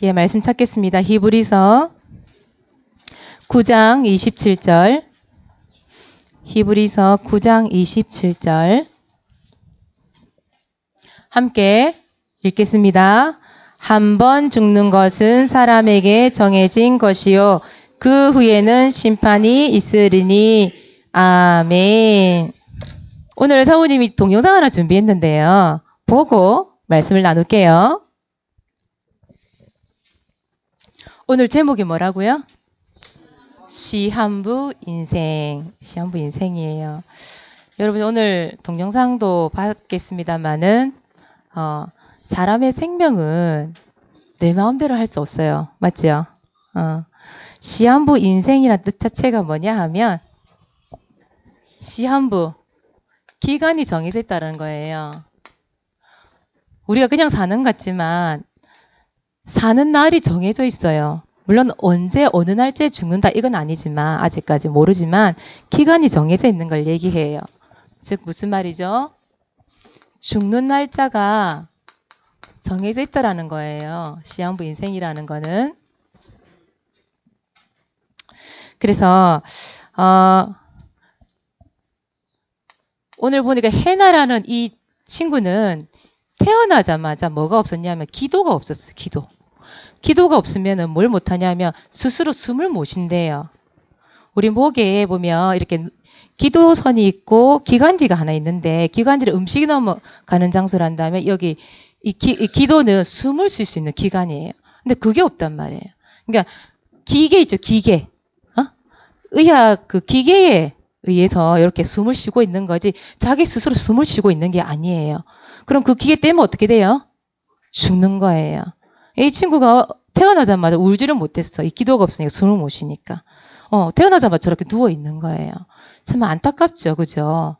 예, 말씀 찾겠습니다. 히브리서 9장 27절. 히브리서 9장 27절. 함께 읽겠습니다. 한 번 죽는 것은 사람에게 정해진 것이요. 그 후에는 심판이 있으리니. 아멘. 오늘 사모님이 동영상 하나 준비했는데요. 보고 말씀을 나눌게요. 오늘 제목이 뭐라고요? 시한부 인생. 시한부 인생이에요. 여러분 오늘 동영상도 봤겠습니다만은 사람의 생명은 내 마음대로 할 수 없어요. 맞죠? 시한부 인생이란 뜻 자체가 뭐냐 하면 시한부 기간이 정해져 있다는 거예요. 우리가 그냥 사는 것 같지만 사는 날이 정해져 있어요. 물론 언제 어느 날짜에 죽는다 이건 아니지만 아직까지 모르지만 기간이 정해져 있는 걸 얘기해요. 즉 무슨 말이죠? 죽는 날짜가 정해져 있다라는 거예요. 시한부 인생이라는 거는. 그래서 오늘 보니까 해나라는 이 친구는 태어나자마자 뭐가 없었냐면 기도가 없었어요. 기도가 없으면 뭘 못하냐면 스스로 숨을 못 쉰대요. 우리 목에 보면 이렇게 기도선이 있고 기관지가 하나 있는데 기관지를 음식이 넘어가는 장소란 다음에 여기 이 기도는 숨을 쉴 수 있는 기관이에요. 근데 그게 없단 말이에요. 그러니까 기계 있죠. 기계. 의학 그 기계에 의해서 이렇게 숨을 쉬고 있는 거지 자기 스스로 숨을 쉬고 있는 게 아니에요. 그럼 그 기계 때문에 어떻게 돼요? 죽는 거예요. 이 친구가 태어나자마자 울지를 못했어. 이 기도가 없으니까 숨을 못 쉬니까. 태어나자마자 저렇게 누워 있는 거예요. 참 안타깝죠. 그죠?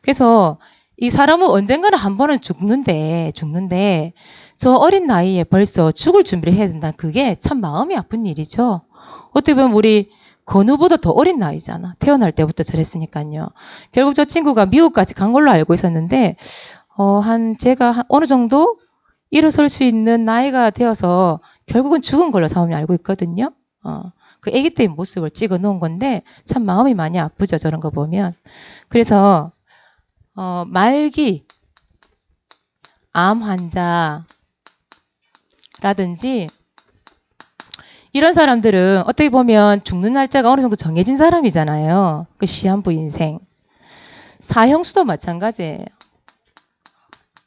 그래서 이 사람은 언젠가는 한 번은 죽는데 저 어린 나이에 벌써 죽을 준비를 해야 된다는 그게 참 마음이 아픈 일이죠. 어떻게 보면 우리 건우보다 더 어린 나이잖아. 태어날 때부터 저랬으니까요. 결국 저 친구가 미국까지 간 걸로 알고 있었는데 제가 어느 정도 일어설 수 있는 나이가 되어서 결국은 죽은 걸로 사모님이 알고 있거든요. 그 아기 때의 모습을 찍어 놓은 건데 참 마음이 많이 아프죠. 저런 거 보면. 그래서 말기 암 환자라든지 이런 사람들은 어떻게 보면 죽는 날짜가 어느 정도 정해진 사람이잖아요. 그 시한부 인생. 사형수도 마찬가지예요.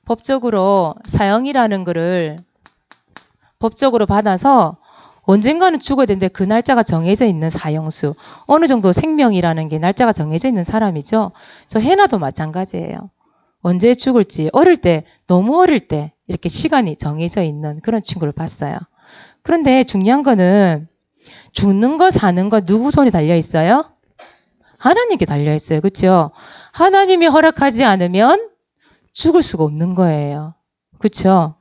법적으로 사형이라는 거를 법적으로 받아서 언젠가는 죽어야 되는데 그 날짜가 정해져 있는 사형수. 어느 정도 생명이라는 게 날짜가 정해져 있는 사람이죠. 저 해나도 마찬가지예요. 언제 죽을지 너무 어릴 때 이렇게 시간이 정해져 있는 그런 친구를 봤어요. 그런데 중요한 거는 죽는 거 사는 거 누구 손에 달려 있어요? 하나님께 달려 있어요. 그렇죠? 하나님이 허락하지 않으면 죽을 수가 없는 거예요. 그렇죠?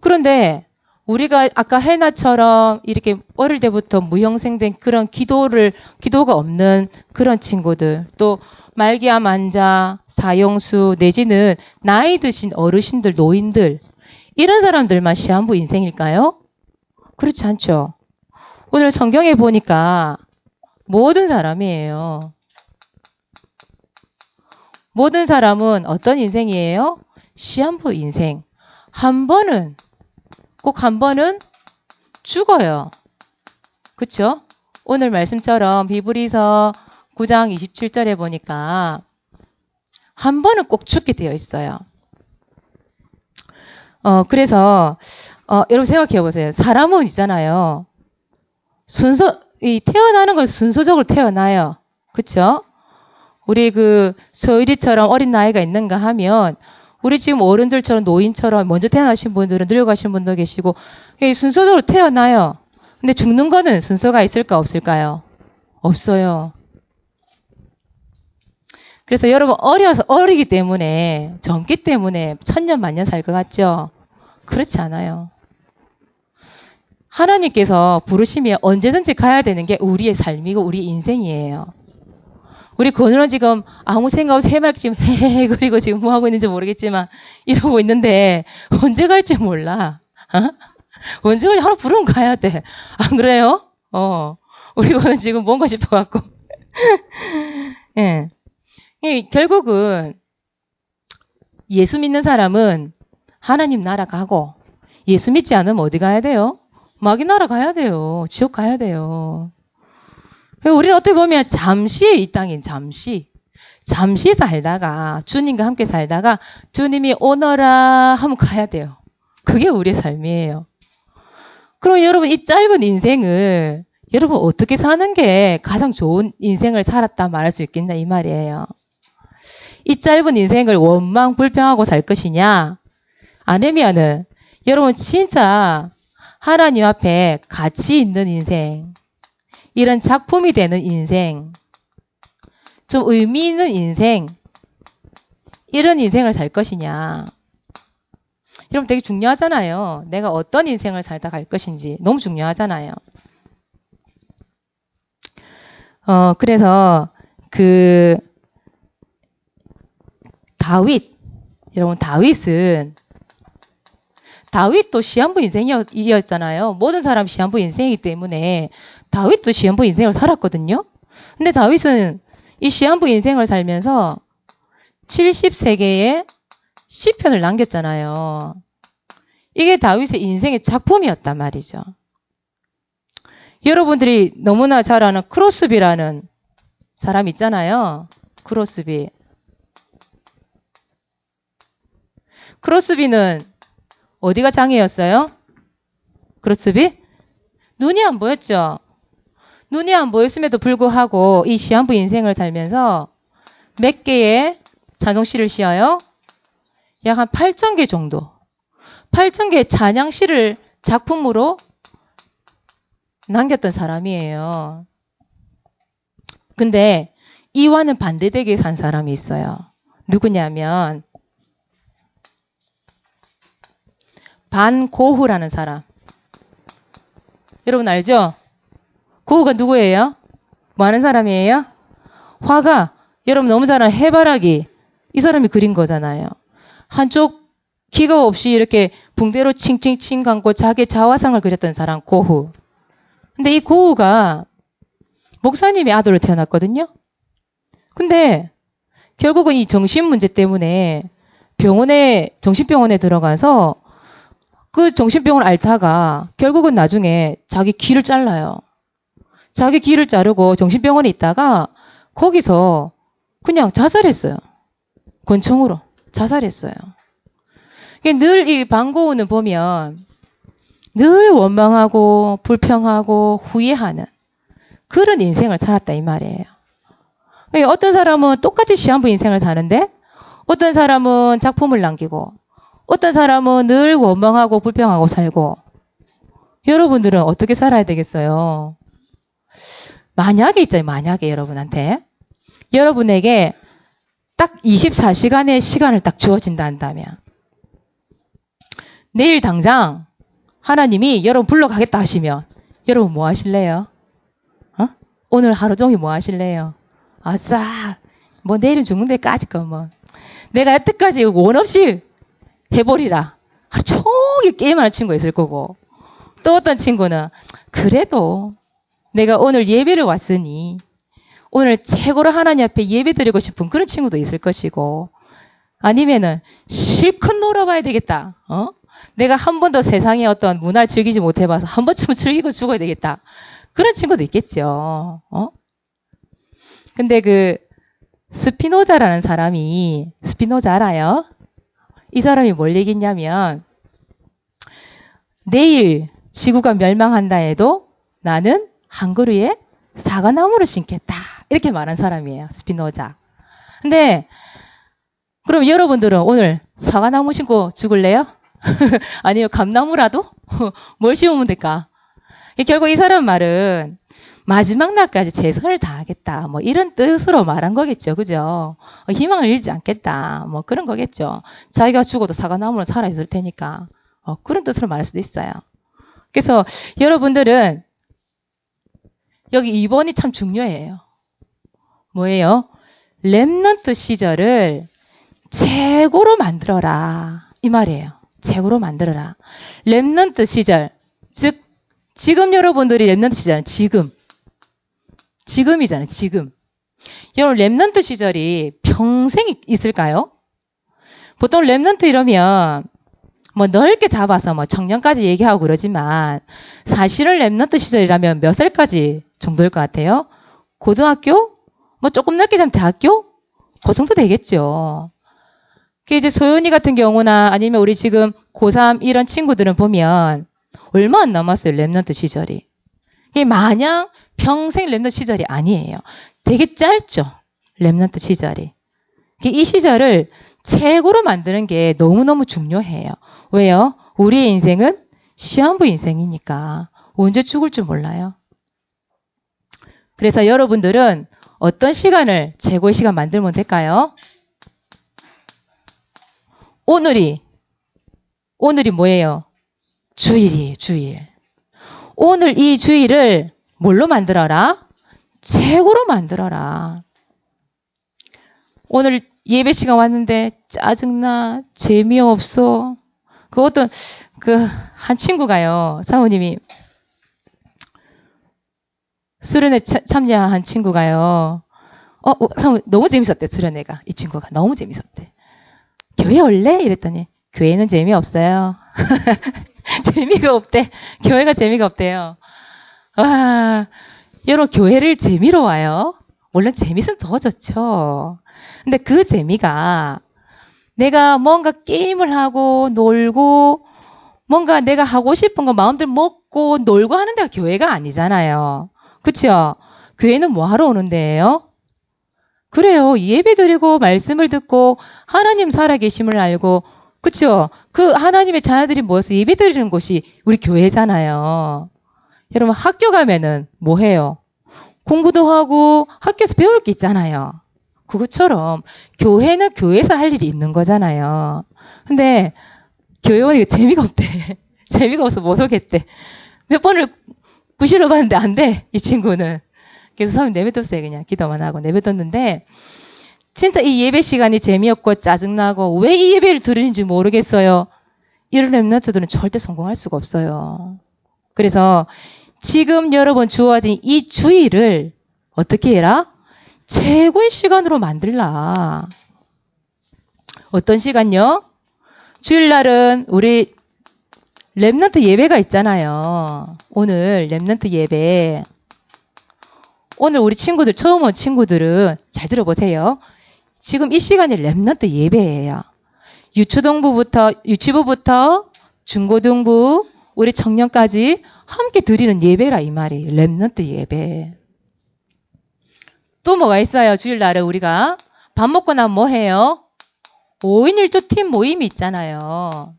그런데 우리가 아까 해나처럼 이렇게 어릴 때부터 무형생된 그런 기도가 없는 그런 친구들, 또 말기암 환자, 사형수 내지는 나이 드신 어르신들, 노인들 이런 사람들만 시한부 인생일까요? 그렇지 않죠. 오늘 성경에 보니까 모든 사람이에요. 모든 사람은 어떤 인생이에요? 시한부 인생. 꼭 한 번은 죽어요. 그쵸? 오늘 말씀처럼 히브리서 9장 27절에 보니까 한 번은 꼭 죽게 되어 있어요. 그래서 여러분 생각해 보세요. 사람은 있잖아요. 태어나는 건 순서적으로 태어나요. 그쵸? 우리 소율이처럼 어린 나이가 있는가 하면 우리 지금 어른들처럼 노인처럼 먼저 태어나신 분들은 늙어가신 분도 계시고 순서적으로 태어나요. 근데 죽는 거는 순서가 있을까 없을까요? 없어요. 그래서 여러분 어리기 때문에 젊기 때문에 천년 만년 살 것 같죠? 그렇지 않아요. 하나님께서 부르시면 언제든지 가야 되는 게 우리의 삶이고 우리 인생이에요. 우리 건우는 지금 아무 생각 없이 해맑게 지금 헤헤헤 그리고 지금 뭐 하고 있는지 모르겠지만 이러고 있는데 언제 갈지 몰라. 원증을 하루 부르면 가야 돼. 안 그래요? 우리는 지금 뭔가 싶어갖고. 예. 결국은 예수 믿는 사람은 하나님 나라 가고, 예수 믿지 않으면 어디 가야 돼요? 마귀 나라 가야 돼요. 지옥 가야 돼요. 우리는 어떻게 보면 잠시 이 땅인 잠시 살다가 주님과 함께 살다가 주님이 오너라 하면 가야 돼요. 그게 우리의 삶이에요. 그럼 여러분 이 짧은 인생을 여러분 어떻게 사는 게 가장 좋은 인생을 살았다 말할 수 있겠나 이 말이에요. 이 짧은 인생을 원망 불평하고 살 것이냐 아니면은 여러분 진짜 하나님 앞에 가치 있는 인생, 이런 작품이 되는 인생, 좀 의미 있는 인생, 이런 인생을 살 것이냐. 여러분 되게 중요하잖아요. 내가 어떤 인생을 살다 갈 것인지 너무 중요하잖아요. 그래서 여러분 다윗도 시한부 인생이었잖아요. 모든 사람이 시한부 인생이기 때문에 다윗도 시한부 인생을 살았거든요. 근데 다윗은 이 시한부 인생을 살면서 70세계의 시편을 남겼잖아요. 이게 다윗의 인생의 작품이었단 말이죠. 여러분들이 너무나 잘 아는 크로스비라는 사람 있잖아요. 크로스비는 어디가 장애였어요? 크로스비? 눈이 안 보였죠? 눈이 안 보였음에도 불구하고 이 시한부 인생을 살면서 몇 개의 찬송시를 씌어요? 약 한 8,000개 정도. 8,000개의 찬양시를 작품으로 남겼던 사람이에요. 근데 이와는 반대되게 산 사람이 있어요. 누구냐면 반고흐라는 사람. 여러분 알죠? 고흐가 누구예요? 뭐 하는 사람이에요? 화가 여러분 너무 잘 아는 해바라기. 이 사람이 그린 거잖아요. 한쪽 귀가 없이 이렇게 붕대로 칭칭칭 감고 자기 자화상을 그렸던 사람 고흐. 근데 이 고흐가 목사님의 아들로 태어났거든요. 근데 결국은 이 정신 문제 때문에 정신병원에 들어가서 그 정신병을 앓다가 결국은 나중에 자기 귀를 잘라요. 자기 귀를 자르고 정신병원에 있다가 거기서 그냥 자살했어요. 권총으로 자살했어요. 늘 이 반고흐는 보면 늘 원망하고 불평하고 후회하는 그런 인생을 살았다 이 말이에요. 어떤 사람은 똑같이 시한부 인생을 사는데 어떤 사람은 작품을 남기고 어떤 사람은 늘 원망하고 불평하고 살고 여러분들은 어떻게 살아야 되겠어요? 만약에 있잖아요. 만약에 여러분에게 딱 24시간의 시간을 딱 주어진다 한다면 내일 당장 하나님이 여러분 불러가겠다 하시면 여러분 뭐 하실래요? 오늘 하루 종일 뭐 하실래요? 아싸 뭐 내일은 죽는 데까지 거 뭐 내가 여태까지 원 없이 해버리라. 하루 종일 게임하는 친구가 있을 거고 또 어떤 친구는 그래도 내가 오늘 예배를 왔으니 오늘 최고로 하나님 앞에 예배 드리고 싶은 그런 친구도 있을 것이고 아니면은 실컷 놀아봐야 되겠다. 내가 한 번도 세상의 어떤 문화를 즐기지 못해봐서 한 번쯤은 즐기고 죽어야 되겠다. 그런 친구도 있겠죠. 근데 스피노자라는 사람이 스피노자 알아요? 이 사람이 뭘 얘기했냐면 내일 지구가 멸망한다 해도 나는 한 그루에 사과나무를 심겠다. 이렇게 말한 사람이에요. 스피노자. 근데 그럼 여러분들은 오늘 사과나무 심고 죽을래요? 아니요 감나무라도? 뭘 심으면 될까? 결국 이 사람 말은 마지막 날까지 최선을 다하겠다. 뭐 이런 뜻으로 말한 거겠죠. 그죠? 희망을 잃지 않겠다. 뭐 그런 거겠죠. 자기가 죽어도 사과나무는 살아있을 테니까. 그런 뜻으로 말할 수도 있어요. 그래서 여러분들은 여기 2번이 참 중요해요. 뭐예요? 렘넌트 시절을 최고로 만들어라. 이 말이에요. 최고로 만들어라. 렘넌트 시절, 즉 지금 여러분들이 렘넌트 시절, 지금이잖아요. 지금. 여러분 렘넌트 시절이 평생 있을까요? 보통 렘넌트 이러면 뭐 넓게 잡아서 뭐 청년까지 얘기하고 그러지만 사실은 렘넌트 시절이라면 몇 살까지 정도일 것 같아요? 고등학교? 뭐 조금 넓게 잡으면 대학교? 그 정도 되겠죠. 그 이제 소연이 같은 경우나 아니면 우리 지금 고3 이런 친구들은 보면 얼마 안 남았어요. 렘넌트 시절이. 이게 마냥 평생 렘넌트 시절이 아니에요. 되게 짧죠. 렘넌트 시절이. 이 시절을 최고로 만드는 게 너무너무 중요해요. 왜요? 우리의 인생은 시한부 인생이니까 언제 죽을 줄 몰라요. 그래서 여러분들은 어떤 최고의 시간 만들면 될까요? 오늘이 뭐예요? 주일이에요, 주일. 오늘 이 주일을 뭘로 만들어라? 최고로 만들어라. 오늘 예배 시간 왔는데 짜증나, 재미없어. 한 친구가요, 사모님이 수련회 참여한 친구가요. 너무 재밌었대, 수련회가. 이 친구가 너무 재밌었대. 교회 올래? 이랬더니 교회는 재미없어요. 재미가 없대. 교회가 재미가 없대요. 아, 여러분 교회를 재미로 와요. 물론 재밌으면 더 좋죠. 근데 그 재미가 내가 뭔가 게임을 하고 놀고 뭔가 내가 하고 싶은 거 마음대로 먹고 놀고 하는 데가 교회가 아니잖아요. 그쵸? 교회는 뭐 하러 오는 데예요? 그래요. 예배 드리고 말씀을 듣고 하나님 살아계심을 알고 그쵸? 그 하나님의 자녀들이 모여서 예배 드리는 곳이 우리 교회잖아요. 여러분 학교 가면은 뭐 해요? 공부도 하고 학교에서 배울 게 있잖아요. 그것처럼 교회는 교회에서 할 일이 있는 거잖아요. 근데 교회 오니까 재미가 없대. 재미가 없어서 못 오겠대. 몇 번을 구실러 봤는데 안 돼. 이 친구는. 그래서 사모님 내뱉었어요. 그냥 기도만 하고 내뱉었는데 진짜 이 예배 시간이 재미없고 짜증나고 왜 이 예배를 드리는지 모르겠어요. 이런 렘넌트들은 절대 성공할 수가 없어요. 그래서 지금 여러분 주어진 이 주일을 어떻게 해라? 최고의 시간으로 만들라. 어떤 시간요? 주일날은 우리 렘넌트 예배가 있잖아요. 오늘 렘넌트 예배. 오늘 우리 친구들, 처음 온 친구들은 잘 들어보세요. 지금 이 시간이 렘넌트 예배예요. 유치부부터 중고등부, 우리 청년까지 함께 드리는 예배라 이 말이에요. 렘넌트 예배. 또 뭐가 있어요? 주일날에 우리가 밥 먹고 나면 뭐 해요? 5인 1조 팀 모임이 있잖아요.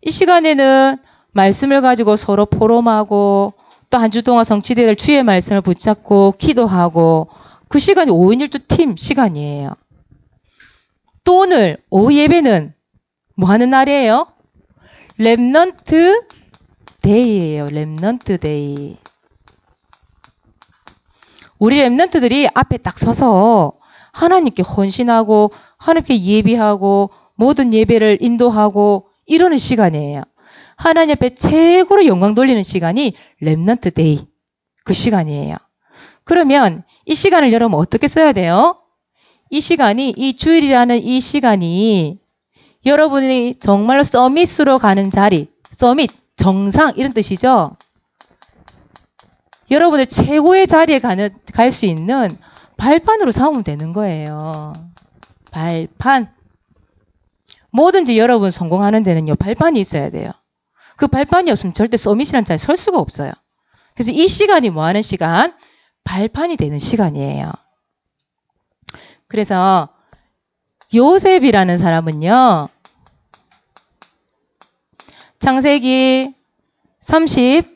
이 시간에는 말씀을 가지고 서로 포럼하고 또 한 주 동안 성취될 주의 말씀을 붙잡고 기도하고 그 시간이 5인 1조 팀 시간이에요. 또 오늘 오후 예배는 뭐 하는 날이에요? 렘넌트 데이예요. 렘넌트 데이. 우리 렘넌트들이 앞에 딱 서서 하나님께 헌신하고 하나님께 예비하고 모든 예배를 인도하고 이러는 시간이에요. 하나님 앞에 최고로 영광 돌리는 시간이 렘넌트 데이. 그 시간이에요. 그러면 이 시간을 여러분 어떻게 써야 돼요? 이 시간이, 이 주일이라는 이 시간이 여러분이 정말로 서밋으로 가는 자리, 서밋, 정상 이런 뜻이죠? 여러분들 최고의 자리에 갈 수 있는 발판으로 삼으면 되는 거예요. 발판. 뭐든지 여러분 성공하는 데는요, 발판이 있어야 돼요. 그 발판이 없으면 절대 서밋이라는 자리에 설 수가 없어요. 그래서 이 시간이 뭐 하는 시간? 발판이 되는 시간이에요. 그래서 요셉이라는 사람은요, 창세기 39장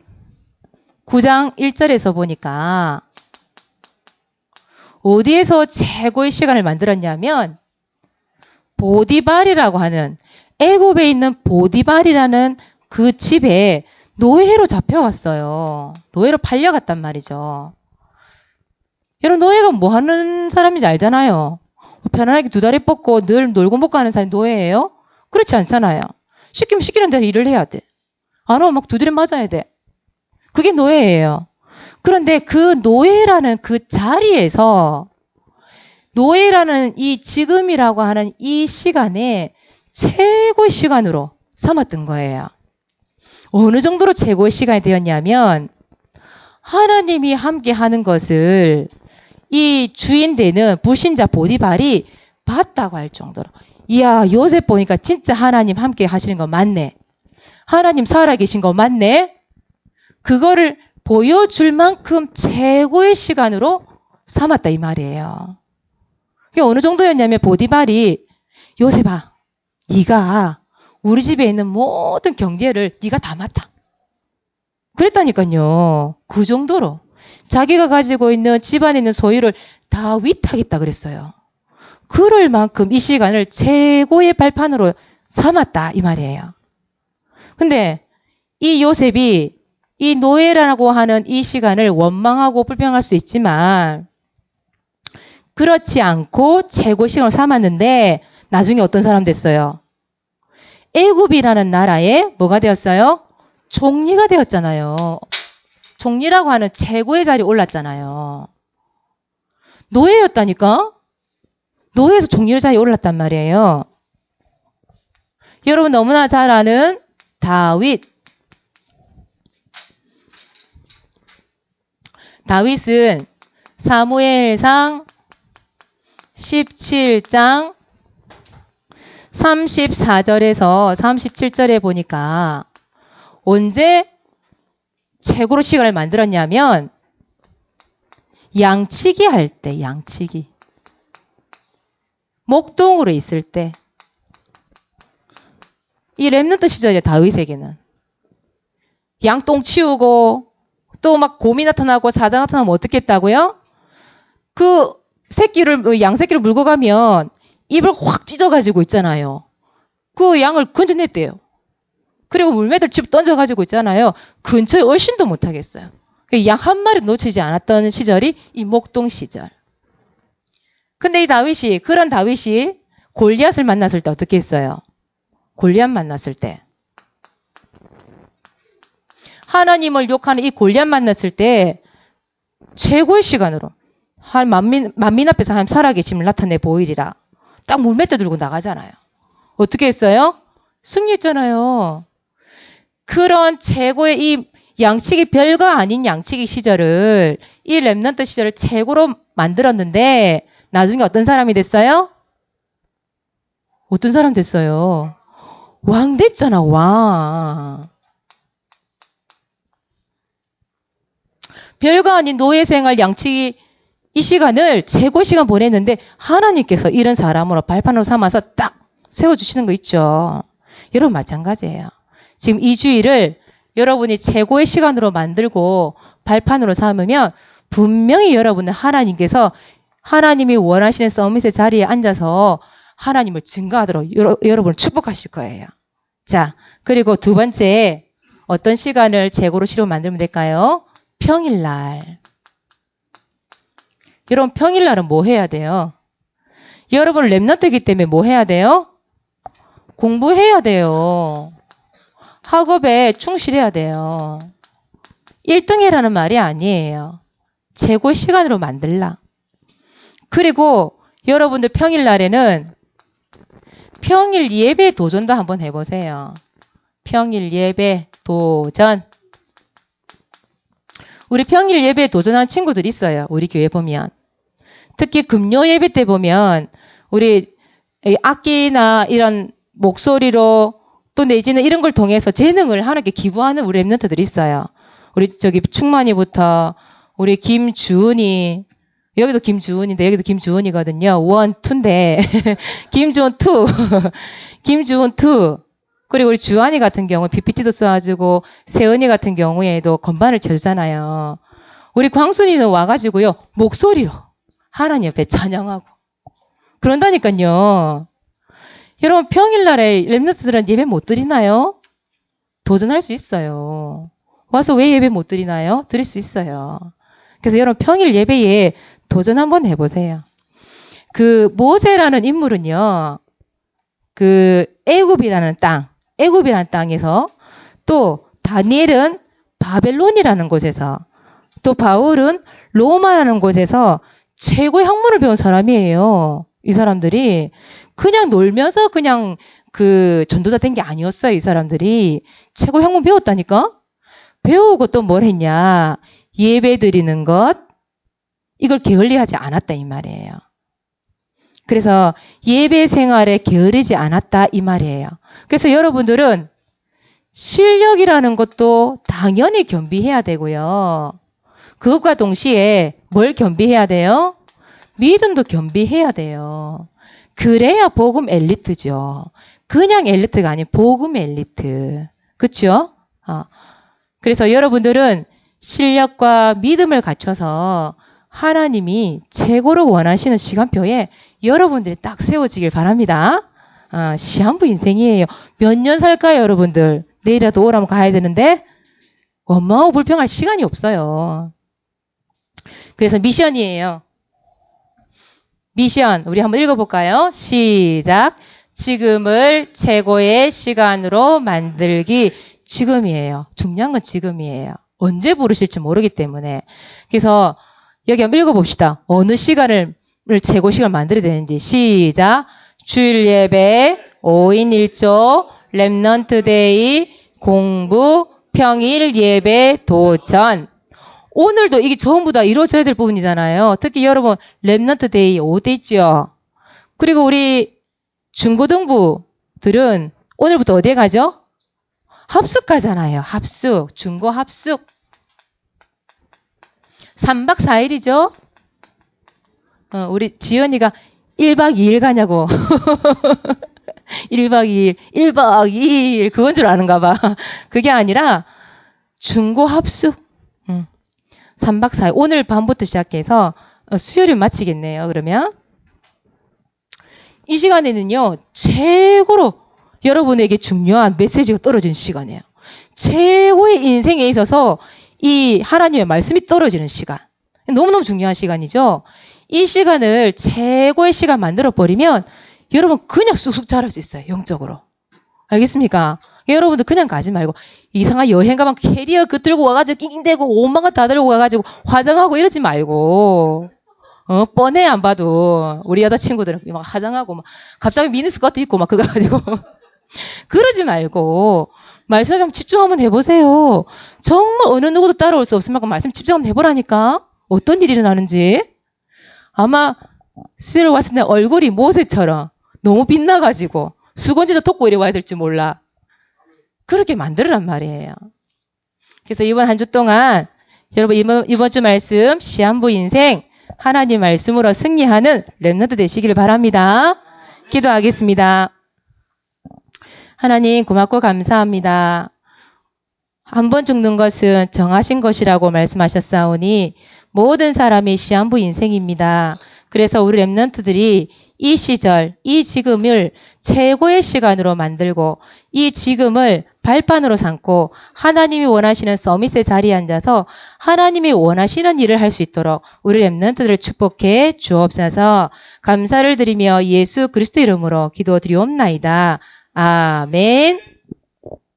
1절에서 보니까 어디에서 최고의 시간을 만들었냐면 보디발이라고 하는 애굽에 있는 보디발이라는 그 집에 노예로 잡혀갔어요. 노예로 팔려갔단 말이죠. 여러분 노예가 뭐 하는 사람인지 알잖아요. 편안하게 두 다리 뻗고 늘 놀고 먹고 하는 사람이 노예예요? 그렇지 않잖아요. 시키면 시키는 대로 일을 해야 돼. 안 하면 막 두드려 맞아야 돼. 그게 노예예요. 그런데 그 노예라는 그 자리에서 노예라는 이 지금이라고 하는 이 시간에 최고의 시간으로 삼았던 거예요. 어느 정도로 최고의 시간이 되었냐면 하나님이 함께 하는 것을 이 주인 되는 불신자 보디발이 봤다고 할 정도로 이야 요셉 보니까 진짜 하나님 함께 하시는 거 맞네. 하나님 살아계신 거 맞네. 그거를 보여줄 만큼 최고의 시간으로 삼았다 이 말이에요. 그게 어느 정도였냐면 보디발이 요셉아 네가 우리 집에 있는 모든 경제를 네가 다 맡아. 그랬다니까요. 그 정도로 자기가 가지고 있는 집안에 있는 소유를 다 위탁했다 그랬어요. 그럴 만큼 이 시간을 최고의 발판으로 삼았다 이 말이에요. 근데 이 요셉이 이 노예라고 하는 이 시간을 원망하고 불평할 수 있지만 그렇지 않고 최고 시간을 삼았는데 나중에 어떤 사람 됐어요? 애굽이라는 나라에 뭐가 되었어요? 총리가 되었잖아요. 총리라고 하는 최고의 자리에 올랐잖아요. 노예였다니까? 노예에서 총리 자리에 올랐단 말이에요. 여러분 너무나 잘 아는 다윗. 다윗은 사무엘상 17장 34절에서 37절에 보니까 언제 최고로 시간을 만들었냐면 양치기 할 때, 양치기. 목동으로 있을 때. 이 렘넌트 시절이에요, 다윗에게는. 양똥 치우고 또 막 곰이 나타나고 사자 나타나면 어떻게 했다고요? 그 새끼를, 양새끼를 물고 가면 입을 확 찢어가지고 있잖아요. 그 양을 건져냈대요. 그리고 물매들 집 던져가지고 있잖아요. 근처에 얼씬도 못하겠어요. 양 한 마리 놓치지 않았던 시절이 이 목동 시절. 근데 이 다윗이, 그런 다윗이 골리앗을 만났을 때 어떻게 했어요? 골리앗 만났을 때. 하나님을 욕하는 이 골리앗 만났을 때 최고의 시간으로 한 만민 앞에서 하나님 살아계심을 나타내 보이리라. 딱 물맷대 들고 나가잖아요. 어떻게 했어요? 승리했잖아요. 그런 최고의 이 양치기 별거 아닌 양치기 시절을 이 렘넌트 시절을 최고로 만들었는데 나중에 어떤 사람이 됐어요? 어떤 사람 됐어요? 왕 됐잖아, 왕. 별거 아닌 노예 생활 양치기 이 시간을 최고 시간 보냈는데 하나님께서 이런 사람으로 발판으로 삼아서 딱 세워주시는 거 있죠. 여러분 마찬가지예요. 지금 이 주일을 여러분이 최고의 시간으로 만들고 발판으로 삼으면 분명히 여러분은 하나님께서 하나님이 원하시는 서밋의 자리에 앉아서 하나님을 증거하도록 여러분을 축복하실 거예요. 자, 그리고 두 번째 어떤 시간을 최고로 시로 만들면 될까요? 평일날. 여러분 평일날은 뭐 해야 돼요? 여러분 렘넌트이기 때문에 뭐 해야 돼요? 공부해야 돼요. 학업에 충실해야 돼요. 1등 해라는 말이 아니에요. 최고 시간으로 만들라. 그리고 여러분들 평일날에는 평일 예배 도전도 한번 해보세요. 평일 예배 도전. 우리 평일 예배에 도전하는 친구들 있어요. 우리 교회 보면. 특히 금요 예배 때 보면 우리 악기나 이런 목소리로 또 내지는 이런 걸 통해서 재능을 하나님께 기부하는 우리 렘넌트들이 있어요. 우리 저기 충만이부터 우리 김주은이, 여기도 김주은인데 여기도 김주은이거든요. 원, 투인데 김주은 투. 김주은 투. 그리고 우리 주한이 같은 경우 PPT도 써가지고 세은이 같은 경우에도 건반을 쳐주잖아요. 우리 광순이는 와가지고요. 목소리로 하나님 옆에 찬양하고. 그런다니까요. 여러분 평일날에 렘넌트들은 예배 못 드리나요? 도전할 수 있어요. 와서 왜 예배 못 드리나요? 드릴 수 있어요. 그래서 여러분 평일 예배에 도전 한번 해보세요. 그 모세라는 인물은요. 그 애굽이라는 땅. 애굽이라는 땅에서, 또 다니엘은 바벨론이라는 곳에서, 또 바울은 로마라는 곳에서 최고의 학문을 배운 사람이에요. 이 사람들이 그냥 놀면서 그냥 그 전도자 된 게 아니었어요. 이 사람들이 최고의 학문 배웠다니까. 배우고 또 뭘 했냐, 예배 드리는 것, 이걸 게을리하지 않았다 이 말이에요. 그래서 예배 생활에 게으르지 않았다 이 말이에요. 그래서 여러분들은 실력이라는 것도 당연히 겸비해야 되고요. 그것과 동시에 뭘 겸비해야 돼요? 믿음도 겸비해야 돼요. 그래야 복음 엘리트죠. 그냥 엘리트가 아닌 복음 엘리트. 그렇죠? 그래서 여러분들은 실력과 믿음을 갖춰서 하나님이 최고로 원하시는 시간표에 여러분들이 딱 세워지길 바랍니다. 시한부 인생이에요. 몇 년 살까요, 여러분들? 내일이라도 오라면 가야 되는데 원망하고 불평할 시간이 없어요. 그래서 미션이에요. 미션 우리 한번 읽어볼까요? 시작. 지금을 최고의 시간으로 만들기. 지금이에요. 중요한 건 지금이에요. 언제 부르실지 모르기 때문에. 그래서 여기 한번 읽어봅시다. 어느 시간을 최고 시간 만들어야 되는지. 시작. 주일 예배, 5인 1조, 렘넌트 데이, 공부, 평일 예배, 도전. 오늘도 이게 전부 다 이루어져야 될 부분이잖아요. 특히 여러분 렘넌트 데이 5대 있죠. 그리고 우리 중고등부들은 오늘부터 어디에 가죠? 합숙 가잖아요. 합숙, 중고 합숙. 3박 4일이죠. 우리 지연이가 1박 2일 가냐고. 1박 2일, 1박 2일 그건 줄 아는가 봐. 그게 아니라 중고 합숙. 3박 4일. 오늘 밤부터 시작해서 수요일 마치겠네요. 그러면 이 시간에는요. 최고로 여러분에게 중요한 메시지가 떨어지는 시간이에요. 최고의 인생에 있어서 이 하나님의 말씀이 떨어지는 시간. 너무너무 중요한 시간이죠. 이 시간을 최고의 시간 만들어버리면 여러분 그냥 쑥쑥 자랄 수 있어요. 영적으로. 알겠습니까? 여러분들 그냥 가지 말고 이상한 여행 가면 캐리어 그 들고 와가지고 낑낑대고 5만 원 다 들고 와가지고 화장하고 이러지 말고 뻔해 안 봐도 우리 여자친구들은 막 화장하고 막 갑자기 미니스커트 입고 막 그거 가지고 그러지 말고 말씀에 한번 집중 한번 해보세요. 정말 어느 누구도 따라올 수 없을 만큼 말씀 집중 한번 해보라니까. 어떤 일이 일어나는지. 아마 수요일 왔을 때 얼굴이 모세처럼 너무 빛나가지고 수건지도 덮고 이래 와야 될지 몰라. 그렇게 만들으란 말이에요. 그래서 이번 한 주 동안 여러분 이번 주 말씀 시한부 인생 하나님 말씀으로 승리하는 렘넌트 되시기를 바랍니다. 기도하겠습니다. 하나님 고맙고 감사합니다. 한 번 죽는 것은 정하신 것이라고 말씀하셨사오니 모든 사람이 시한부 인생입니다. 그래서 우리 렘넌트들이 이 시절, 이 지금을 최고의 시간으로 만들고 이 지금을 발판으로 삼고 하나님이 원하시는 서밋의 자리에 앉아서 하나님이 원하시는 일을 할 수 있도록 우리 렘넌트들을 축복해 주옵소서. 감사를 드리며 예수 그리스도 이름으로 기도드리옵나이다. 아멘.